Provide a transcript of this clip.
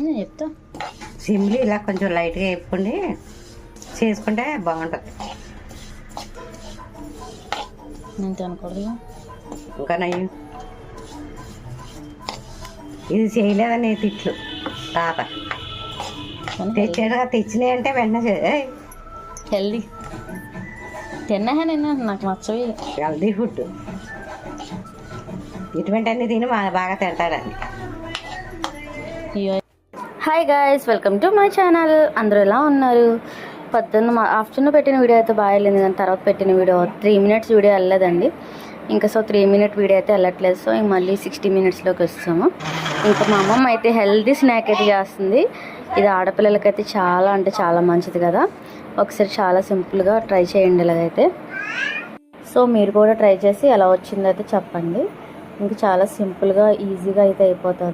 నేను చెప్తా. సిమ్లీ ఇలా కొంచెం లైట్గా వేపుకొని చేసుకుంటే బాగుంటుంది. నేను తినకూడదు ఇంకా నయ్యి ఇది చేయలేదని తిట్లు తాత తెచ్చాడు. తెచ్చినాయి అంటే వెంటనే హెల్దీ తిన్నా నేను, నాకు నచ్చవి. హెల్దీ ఫుడ్ ఇటువంటి అన్ని తిని బాగా తింటాడండి. Hi guys, welcome to my channel. అందరూ ఎలా ఉన్నారు? పొద్దున్న ఆఫ్టర్నూన్ పెట్టిన వీడియో అయితే బాగా వెళ్ళింది, కానీ తర్వాత పెట్టిన వీడియో 3 minutes వీడియో వెళ్ళలేదండి. ఇంకా 3 minute వీడియో అయితే వెళ్ళట్లేదు. సో ఇంక మళ్ళీ 60 minutesలోకి వస్తాము. ఇంకా మా అమ్మమ్మ అయితే హెల్దీ స్నాక్ అయితే చేస్తుంది. ఇది ఆడపిల్లలకైతే చాలా అంటే చాలా మంచిది కదా. ఒకసారి చాలా సింపుల్గా ట్రై చేయండి ఇలాగైతే. సో మీరు కూడా ట్రై చేసి ఎలా వచ్చిందో అయితే చెప్పండి. ఇంకా చాలా సింపుల్గా ఈజీగా అయితే అయిపోతుంది.